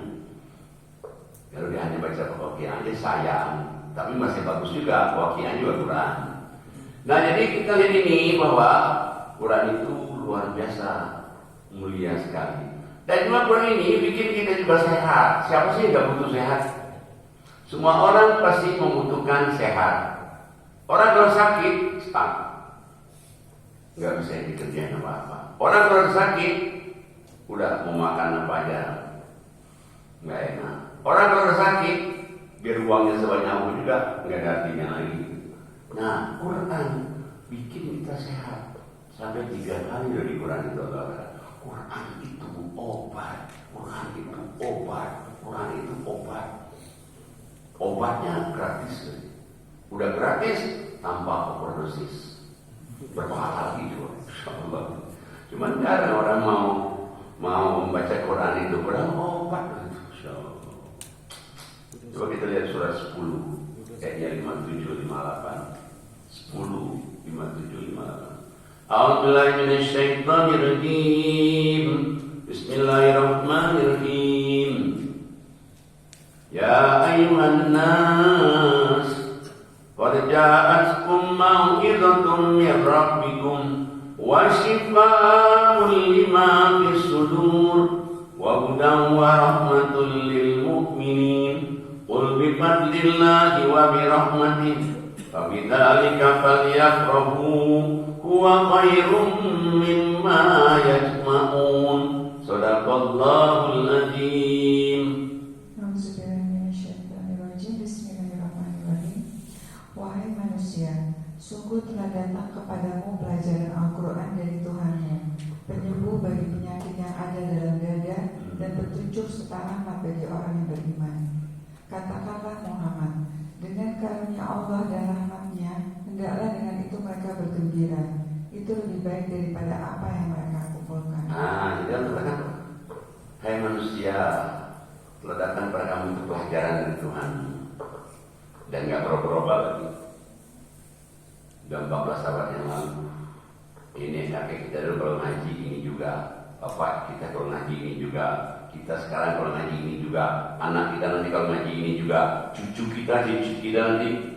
[SPEAKER 1] Kalau dia hanya baca Al-Waqi'ah aja sayang, tapi masih bagus juga, Al-Waqi'ah juga Quran. Nah, jadi kita lihat ini bahwa Quran itu luar biasa mulia sekali. Dan cuma Quran ini bikin kita juga sehat. Siapa sih yang tidak butuh sehat? Semua orang pasti membutuhkan sehat. Orang kalau sakit, stuck, nggak bisa dikerjain apa-apa. Orang kalau sakit, udah mau makan apa aja, nggak enak. Orang kalau sakit, biar uangnya sebanyak apa juga, nggak ada artinya lagi. Nah, Quran bikin kita sehat. Sampai 3 kali dari Quran itu adalah Quran itu obat, Quran itu obat, Quran itu obat. Obatnya gratis. Udah gratis tanpa overdosis. Berpahala lagi juga, insyaallah. Cuman karena orang mau membaca Quran itu Quran obat, insyaallah. Coba kita lihat surat 10 ayatnya 57 58. 10 57 58. A'udzubillahi minasyaitonirrajim. Bismillahirrahmanirrahim. Ya ayyuhan nas, qad ja'atkum mau'izatun min rabbikum wa shifaa'un lima fis sudur wa hudan wa rahmatul lil mu'minin. Qul bi fadlillahi wa bi rahmatihi fabidzalika falyafrahu huwa khairum mimma yajma'un. Shadaqallahul azim.
[SPEAKER 5] Bismillahirrahmanirrahim. Wahai manusia, sungguh telah datang kepadamu pelajaran Al-Quran dari Tuhanmu, penyembuh bagi penyakit yang ada dalam dada dan petunjuk serta rahmat bagi orang yang beriman. Katakanlah Muhammad, dengan karunia Allah dan rahmatnya, hendaklah dengan itu mereka bergembira. Itu lebih baik daripada apa yang mereka kumpulkan.
[SPEAKER 1] Nah, jadi katakan, hai manusia, telah datang pada kamu itu pelajaran dari Tuhan. Dan gak berubah-ubah lagi. Sudah 14 abad yang lalu. Ini kakek kita dulu kalau ngaji ini juga, bapak kita kalau ngaji ini juga, kita sekarang kalau ngaji ini juga, anak kita nanti kalau ngaji ini juga, cucu kita nanti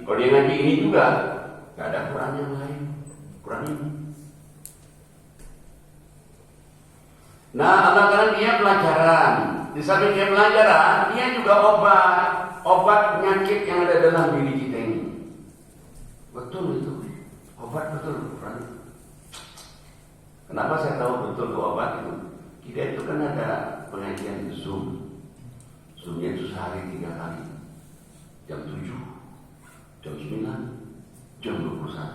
[SPEAKER 1] kalau dia ngaji ini juga. Gak ada Quran yang lain, Quran ini. Nah, Allah kan dia pelajaran. Di samping dia pelajaran, dia juga obat penyakit yang ada dalam diri kita ini. Betul itu, obat betul Quran. Kenapa saya tahu betul itu obat itu? Kita itu kan ada pengajian di Zoom. Zoomnya itu sehari 3 kali. Jam 7, jam 9, jam 21.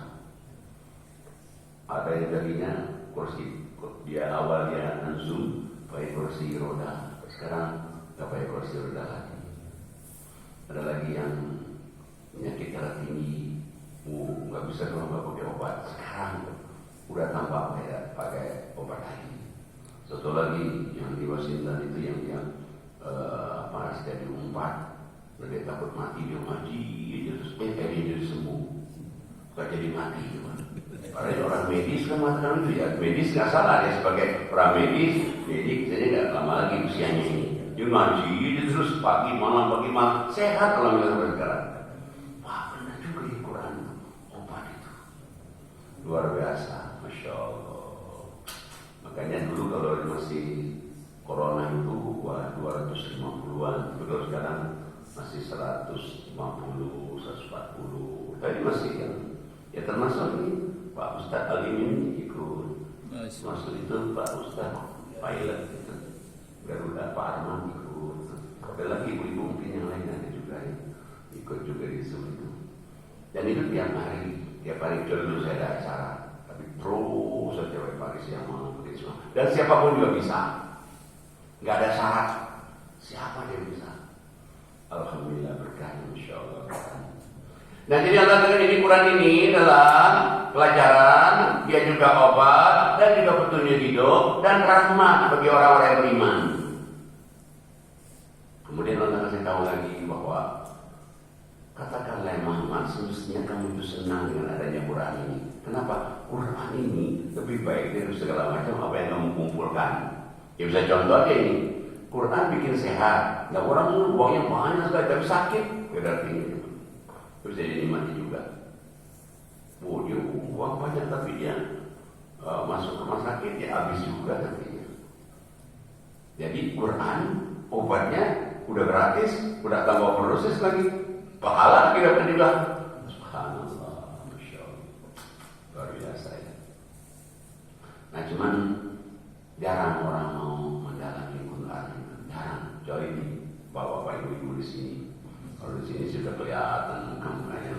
[SPEAKER 1] Ada yang tadinya kursi, dia awal dia Zoom pakai kursi roda. Sekarang nggak pakai kursi roda lagi. Ada lagi yang penyakit darah tinggi, nggak bisa kalau nggak pakai obat. Sekarang udah tanpa pakai obat lagi. Satu lagi yang di Washington itu yang stadium 4, dia takut mati, dia ngaji, dia jadi sembuh, nggak jadi mati cuman. Padahal orang medis kan mengatakan itu ya, medis nggak salah, dia sebagai orang medis, jadi saya nggak lama lagi usianya ini. Dia ngaji, dia terus pagi malam, sehat kalau sampai sekarang. Wah, benar juga di Quran obat itu, luar biasa, masya Allah. Makanya dulu kalau masih corona itu 250-an, kalau sekarang masih 150, 140. Tadi masih yang ya termasuk ini Pak Ustadz Alimin ikut, masuk itu Pak Ustadz pilot itu, Garuda Pak Arman ikut, ada lagi ibu-ibu mungkin yang lain ada juga ya. ikut juga di Zoom itu. Dan itu tiap hari dulu saya ada acara, tapi terus saja pagi siang malam begitu. Dan siapapun juga bisa, nggak ada syarat, siapa dia bisa. Alhamdulillah berkah, insya Allah. Nah jadi Allah dengan ini Quran ini adalah pelajaran, dia juga obat dan juga petunjuk hidup dan rahmat bagi orang-orang yang beriman. Kemudian Allah kasih tahu lagi bahwa katakanlah Muhammad, semestinya kamu itu senang dengan adanya Quran ini. Kenapa? Quran ini lebih baik dari segala macam apa yang kamu kumpulkan. Ya bisa contoh aja ini, Quran bikin sehat. Nah orang uangnya banyak sekali tapi sakit, berarti ini bisa dinikmati juga. Dia uang banyak tapi dia masuk rumah sakit dia habis juga nantinya. Jadi Quran obatnya udah gratis, udah tambah proses lagi. Pahala kita dapat juga. Subhanallah, Masya Allah, luar biasa ya. Nah cuman jarang orang mau mendalami Quran, jarang. Kecuali di bapak-bapak ibu-ibu di sini. Kalau di sini sudah kelihatan muka-mukanya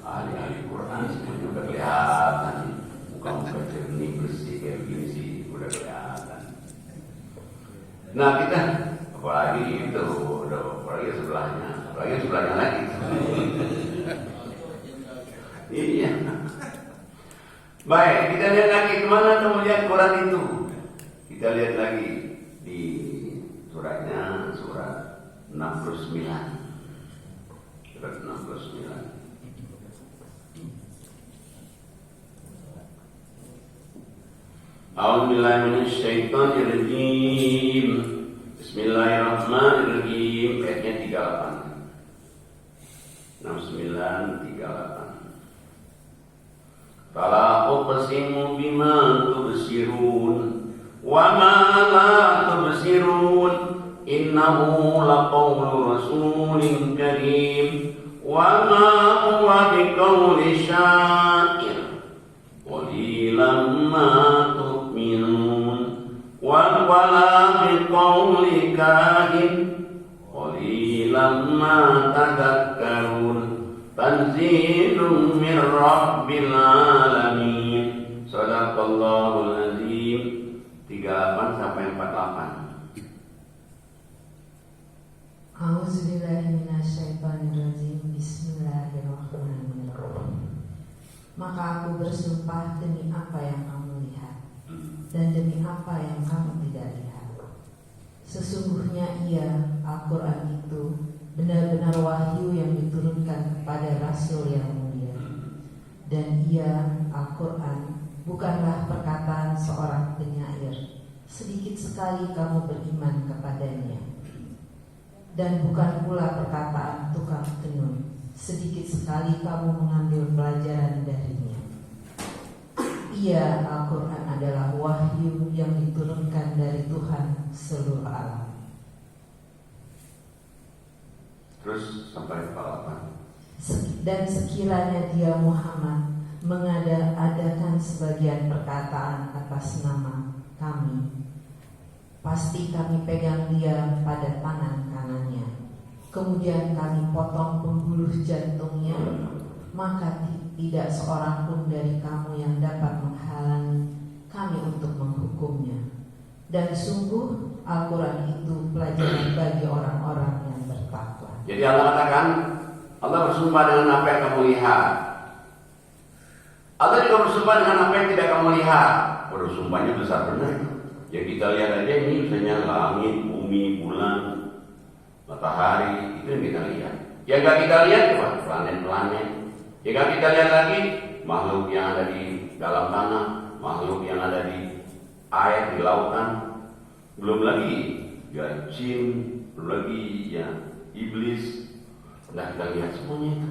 [SPEAKER 1] ahli-ahli Quran semua sudah kelihatan. Muka-muka jernih bersih kayak begini sih udah kelihatan. Nah kita apalagi itu, apalagi sebelahnya lagi. Iya. Baik, kita lihat lagi kemana kamu lihat Quran itu. Kita lihat lagi di suratnya, surat 69. Surat 69. A'udzubillahi minasyaitonirrajim. Bismillahirrahmanirrahim. Ayatnya 38. 69:38. Fala uqsimu bima tubsirun wa ma la tubsirun innahu laqawlu rasulin karim wa ma huwa biqawli syair qalilan ma tu'minun wa la biqawli kahin qalilan ma tadhakkarun tanzilun min rabbil alamin. Shadaqallahul azim. 38 sampai 48.
[SPEAKER 6] A'udzubillahi minasyaitonirrajim. Bismillahirrahmanirrahim. Maka aku bersumpah demi apa yang kamu lihat dan demi apa yang kamu tidak lihat. Sesungguhnya ia, Al-Quran itu, benar-benar wahyu yang diturunkan kepada Rasul yang mulia. Dan ia, Al-Quran, bukanlah perkataan seorang penyair. Sedikit sekali kamu beriman kepadanya. Dan bukan pula perkataan tukang tenun. Sedikit sekali kamu mengambil pelajaran darinya. Ia, Al-Quran, adalah wahyu yang diturunkan dari Tuhan seluruh alam.
[SPEAKER 1] Terus sampai 48.
[SPEAKER 6] Dan sekiranya dia Muhammad mengada-adakan sebagian perkataan atas nama kami, pasti kami pegang dia pada tangan kanannya. Kemudian kami potong pembuluh jantungnya, maka tidak seorang pun dari kamu yang dapat menghalangi kami untuk menghukumnya. Dan sungguh Al-Quran itu pelajaran bagi orang-orang yang bertakwa.
[SPEAKER 1] Jadi Allah katakan, Allah bersumpah dengan apa yang kamu lihat. Allah juga bersumpah dengan apa yang tidak kamu lihat. Bersumpahnya besar benar. Ya kita lihat aja ini misalnya langit, bumi, bulan, matahari, itu yang kita lihat. Yang gak kita lihat coba planet-planet. Yang gak kita lihat lagi makhluk yang ada di dalam tanah, makhluk yang ada di air, di lautan. Belum lagi ya jin, belum lagi ya iblis. Nah kita lihat semuanya itu.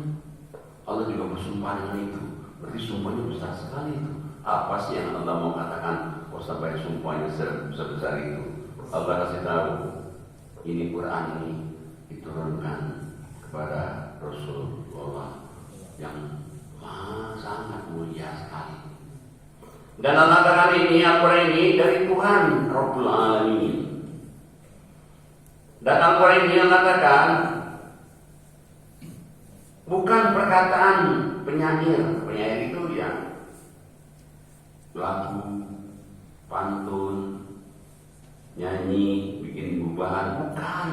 [SPEAKER 1] Allah juga bersumpah dengan itu. Berarti sumpahnya besar sekali itu. Apa sih yang Allah mau katakan? Oh sampai sumpahnya sebesar itu. Allah kasih tahu ini Quran ini diturunkan kepada Rasulullah yang sangat mulia sekali. Dan Allah katakan ini Al-Quran ini dari Tuhan Rabbul Alamin. Dan Al-Quran ini yang katakan bukan perkataan penyair. Penyair itu yang lagu, pantun, nyanyi, bikin gubahan, bukan.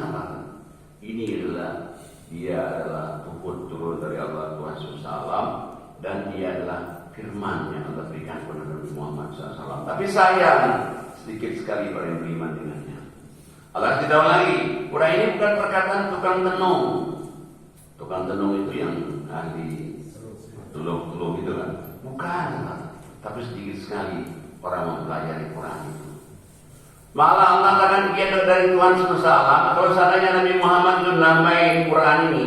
[SPEAKER 1] Ini adalah dia adalah turun dari Allah Subhanahu dan dia adalah firman yang Allah berikan kepada Nabi Muhammad SAW. Tapi sayang sedikit sekali orang yang beriman dengannya. Allah tidak lagi. Quran ini bukan perkataan tukang tenung. Tukang tenung itu yang ahli tulung itu kan. Bukan. Tapi sedikit sekali orang mempelajari Quran itu. Malah Allah akan kiamat dari Tuhan SWT. Kalau seandainya Nabi Muhammad itu nambahin Quran ini,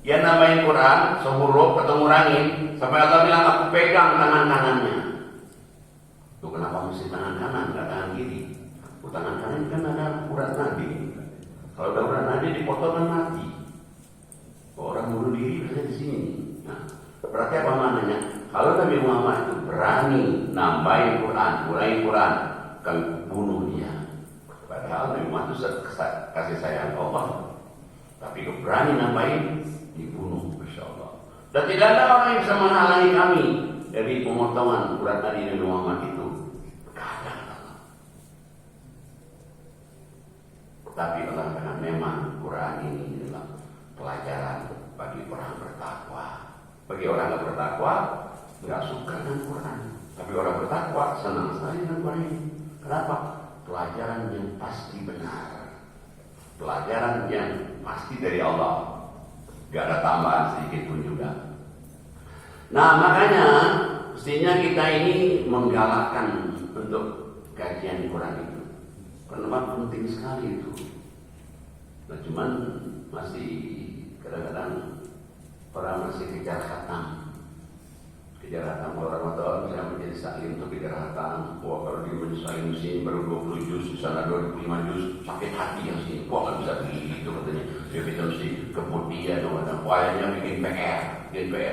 [SPEAKER 1] dia nambahin Quran sehuruf atau ngurangin sampai Allah bilang aku pegang tangan kanannya. Tuh kenapa mesti tangan kanan, nggak tangan kiri? Tangan kanan kan ada urat nadi. Kalau ada urat nadi dipotong kan mati. Orang bunuh diri bisa di sini. Nah, berarti apa maknanya? Kalau Nabi Muhammad itu berani nambahin Quran, ngurangin Quran, akan bunuh dia. Padahal Nabi Muhammad itu kasih sayang Allah, tapi berani nambahin, dibunuh, Masya Allah. Dan tidak ada orang yang bisa menghalangi kami dari pemotongan Quran tadi Nabi Muhammad itu. Kadang Allah. Tapi Allah katakan memang Quran ini adalah pelajaran bagi orang bertakwa. Bagi orang yang bertakwa nggak suka dengan Quran, tapi orang bertakwa senang sekali dengan Quran ini. Kenapa? Pelajaran yang pasti benar, pelajaran yang pasti dari Allah, gak ada tambahan sedikit pun juga. Nah makanya mestinya kita ini menggalakkan untuk kajian Quran itu, karena penting sekali itu. Nah cuman masih kadang-kadang orang masih kejar khatam. Kejar khatam kalau Ramadan bisa menjadi salim untuk kejar khatam. Wah kalau di majelis salim sini baru 20 juz, di sana 25 juz, sakit hati yang sini. Wah nggak bisa begitu katanya. Dia kita mesti kemudian wayangnya bikin PR,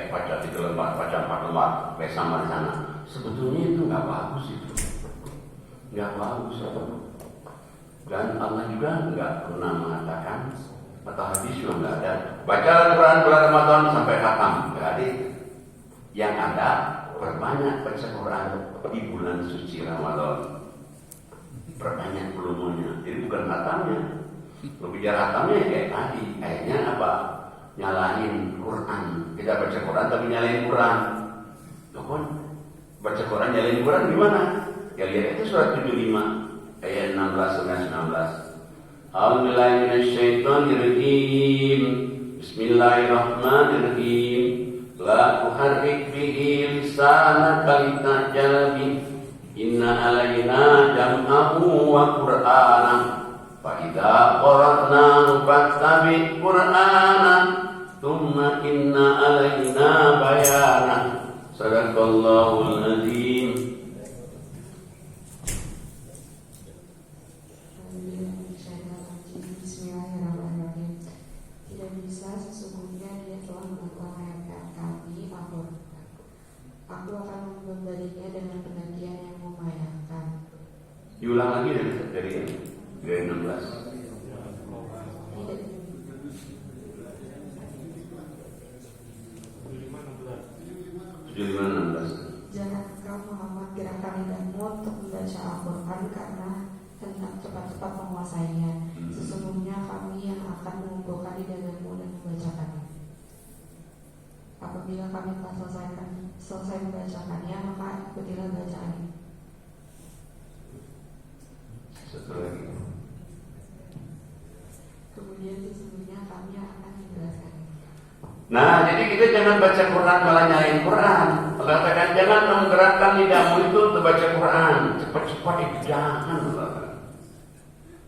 [SPEAKER 1] baca 3 lembar, baca 4 lembar, kayak sama di sana. Sebetulnya itu nggak bagus itu, nggak bagus itu. Dan Allah juga nggak pernah mengatakan atau hadis juga nggak ada. Baca Quran bulan Ramadan sampai khatam, nggak ada. Yang ada perbanyak baca Quran di bulan suci Ramadan, perbanyak volumenya. Jadi bukan khatamnya. Kalau bicara khatamnya kayak tadi, kayaknya apa? Nyalahin Quran. Kita baca Quran tapi nyalahin Quran. Loh kan? Baca Quran nyalahin Quran gimana? Ya lihat itu surat 75 ayat 16 sampai 19. A'udzubillahi minasyaitonirrajim. Bismillahirrahmanirrahim. La tuharrik bihi lisanaka litajal bih. Inna alaina jam'ahu wa qur'ana. Fa idza qara'nahu fattabi' qur'ana. Tsumma inna alaina bayana. Sadaqallahul azim.
[SPEAKER 7] Bismillahirrahmanirrahim. Tidak bisa sesungguhnya dia telah mengutamakan kami Al-Quran. Aku akan memberinya dengan penantian yang memayakan.
[SPEAKER 1] Diulang lagi dari 16.
[SPEAKER 7] Jangan kau Muhammad gerakan lidahmu untuk membaca Al-Quran karena hendak cepat-cepat menguasainya. Sesungguhnya kami yang akan mengumpulkan di dadamu dan membacakannya. Apabila kami telah selesai membacakannya, maka ikutilah bacaannya.
[SPEAKER 1] Satu lagi.
[SPEAKER 7] Kemudian sesungguhnya kami akan menjelaskan.
[SPEAKER 1] Nah, jadi kita jangan baca Quran malah nyalain Quran. Allah katakan jangan menggerakkan lidahmu itu untuk baca Quran. Cepat-cepat itu jangan.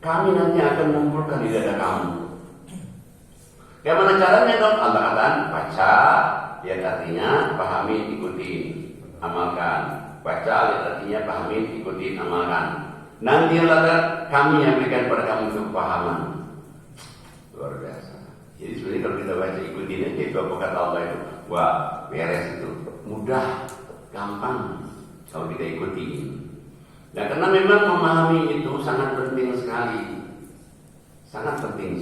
[SPEAKER 1] Kami nanti akan mengumpulkan di dada kamu. Bagaimana caranya dong? Allah katakan baca, lihat artinya, pahami, ikuti, amalkan. Baca, lihat artinya, pahami, ikuti, amalkan. Nanti Allah kami yang berikan kepada kamu itu kepahaman. Luar biasa. Jadi sebenarnya kalau kita baca ikutin aja itu apa kata Allah itu, wah beres itu, mudah, gampang kalau kita ikuti. Nah karena memang memahami itu sangat penting sekali, sangat penting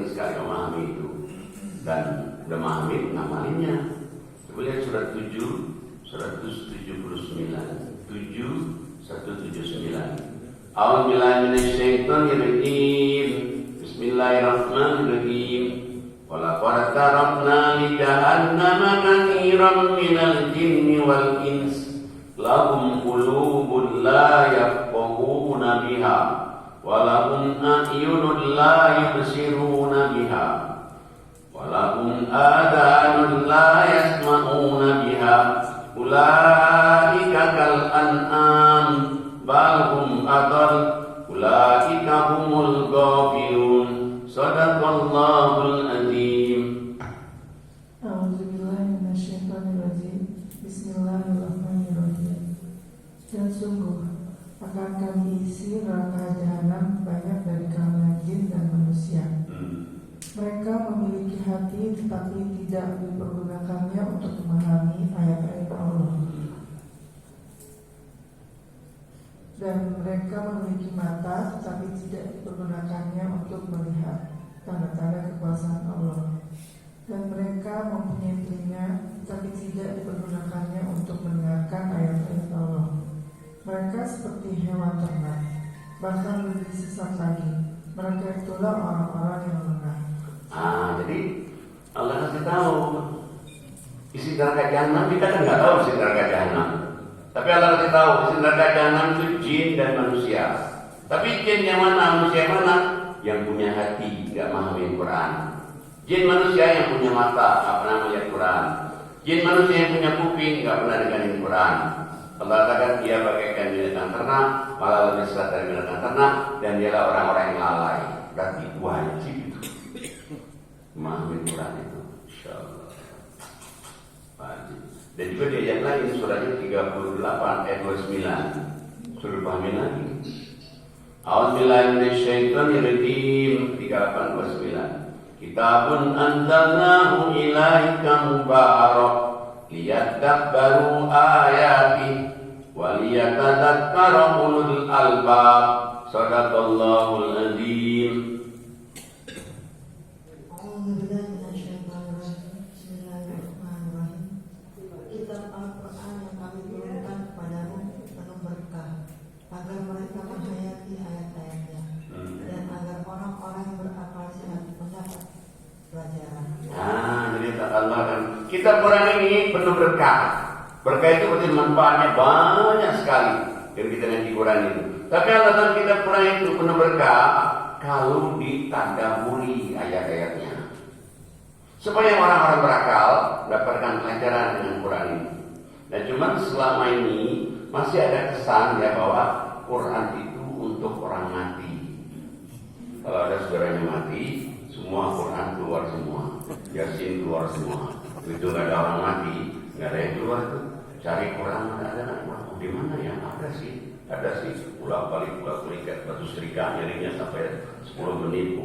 [SPEAKER 1] sekali memahami itu. Dan udah memahami ngamalinnya. Coba lihat surat 7, 179. A'udzubillahi minasyaitonirrajim. Bismillahirrahmanirrahim. Walaqad tarakna li jahannama kathiran minal jinni wal ins lahum qulubun la yafqahuna biha wa lahum a'yunun la yubsiruna biha wa lahum adhanun la yasma'una biha ulaika kal an'am bal hum adall ulaika humul ghafilun. Sadaqallahul azim.
[SPEAKER 5] A'udzubillahi minasyaitonirrajim. Bismillahirrahmanirrahim. Dan sungguh akan kami isi neraka jahanam banyak dari kalangan jin dan manusia. Mereka memiliki hati tetapi tidak dipergunakannya untuk memahami ayat-ayat Allah. Dan mereka memiliki mata tetapi tidak dipergunakannya untuk melihat tanda-tanda kekuasaan Allah. Dan mereka mempunyai telinga tetapi tidak dipergunakannya untuk mendengarkan ayat-ayat Allah. Mereka seperti hewan ternak, bahkan lebih sesat lagi. Mereka itulah orang-orang yang lengah.
[SPEAKER 1] Jadi Allah kasih tahu isi neraka jahanam. Kita kan nggak tahu isi neraka jahanam. Tapi Allah kasih tahu isi neraka jahanam itu jin dan manusia. Tapi jin yang mana, manusia yang mana? Yang punya hati, nggak memahami Quran. Jin manusia yang punya mata, nggak pernah melihat Quran. Jin manusia yang punya kuping, nggak pernah dengerin Quran. Allah katakan dia bagaikan binatang ternak, malah lebih sesat dari binatang ternak, dan dialah orang-orang yang lalai. Berarti wajib itu memahami Quran itu, insyaallah wajib. Dan juga di ayat lain suratnya 38 ayat 29 suruh pahamin lagi. A'udzubillahi minasyaitonirrajim 38-29. Kitabun anzalnahu ilaika mubarak liyadabbaru ayati wa liyatadzakkara ulul albab. Shadaqallahul azim.
[SPEAKER 6] Kitab Al-Quran yang kami turunkan kepadamu penuh berkah agar mereka menghayati ayat-ayatnya dan agar orang-orang yang berakal sehat mendapat pelajaran.
[SPEAKER 1] Jadi Allah kan kitab Quran ini penuh berkah. Berkah itu berarti manfaatnya banyak sekali yang kita ngaji Quran itu. Tapi alasan kitab Quran itu penuh berkah kalau ditadaburi ayat-ayatnya, supaya orang-orang berakal dapatkan pelajaran dengan Quran ini. Dan cuma selama ini masih ada kesan ya bahwa Quran itu untuk orang mati. Kalau ada saudaranya mati, semua Quran keluar semua, Yasin keluar semua. Begitu nggak ada orang mati, nggak ada yang keluar tuh. Cari Quran nggak ada, di mana ya? Ada sih. Pulang-balik batu setrika nyerinya sampai 10 menit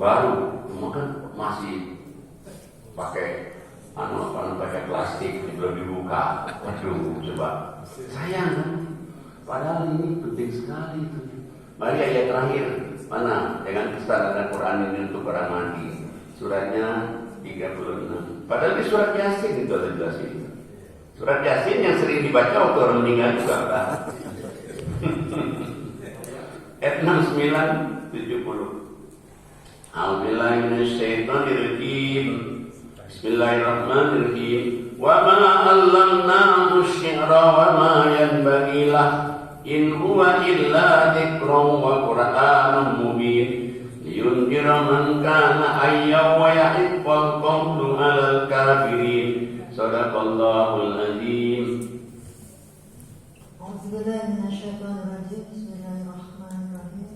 [SPEAKER 1] baru. Cuma kan masih pakai pakai plastik belum dibuka. Waduh, coba sayang kan? Padahal ini penting sekali itu. Mari ayat terakhir mana dengan kesadaran Quran ini untuk orang mati. Suratnya 36. Padahal di surat Yasin itu ada jelasin. Surat Yasin yang sering dibaca waktu orang meninggal juga kan. Ayat 69 70. A'udzubillahi minasyaitonirrajim. Bismillahirrahmanirrahim. Wa ma 'allamnahu asy-syi'ra wa ma yanbaghi lahu in huwa illa dzikrun wa qur'anun mubin liyunzira man kana hayyan wa yahiqqal qawlu 'alal kafirin. Shadaqallahul azim.
[SPEAKER 6] A'udzubillahi minasyaitonirrajim. Bismillahirrahmanirrahim.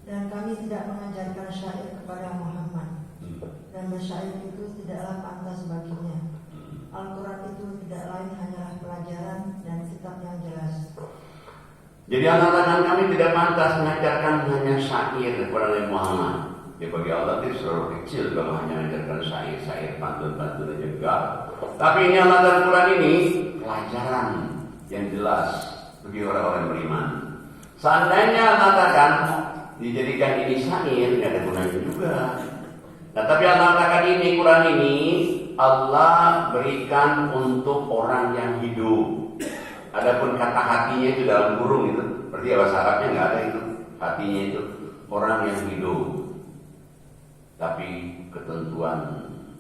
[SPEAKER 6] Dan kami tidak mengajarkan syair kepada Muhammad, dan bersyair itu tidaklah pantas baginya. Al-Quran itu tidak lain hanyalah pelajaran dan kitab yang jelas.
[SPEAKER 1] Jadi anak-anak kami tidak pantas mengajarkan hanya syair kepada Nabi Muhammad. Ya bagi Allah itu selalu kecil kalau hanya mengajarkan syair, pantun-pantun aja enggak. Tapi ini anak Al-Quran ini pelajaran yang jelas bagi orang-orang beriman. Seandainya katakan dijadikan ini syair, nggak ada gunanya juga. Nah, tapi Allah katakan ini, Quran ini Allah berikan untuk orang yang hidup. Adapun kata hatinya itu dalam kurung itu, berarti bahasa Arabnya nggak ada itu. Hatinya itu orang yang hidup. Tapi ketentuan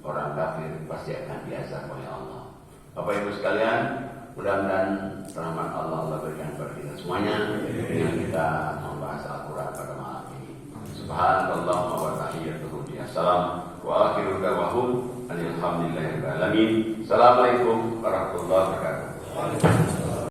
[SPEAKER 1] orang kafir pasti akan diazab oleh Allah. Bapak Ibu sekalian, mudah-mudahan rahmat Allah berikan kepada kita semuanya dengan kita membahas Al-Quran pada malam ini. Subhanallah wa tahiyyatuhu biassalam wa akhiru da'wahum alhamdulillahirabbil alamin. Assalamualaikum warahmatullahi wabarakatuh.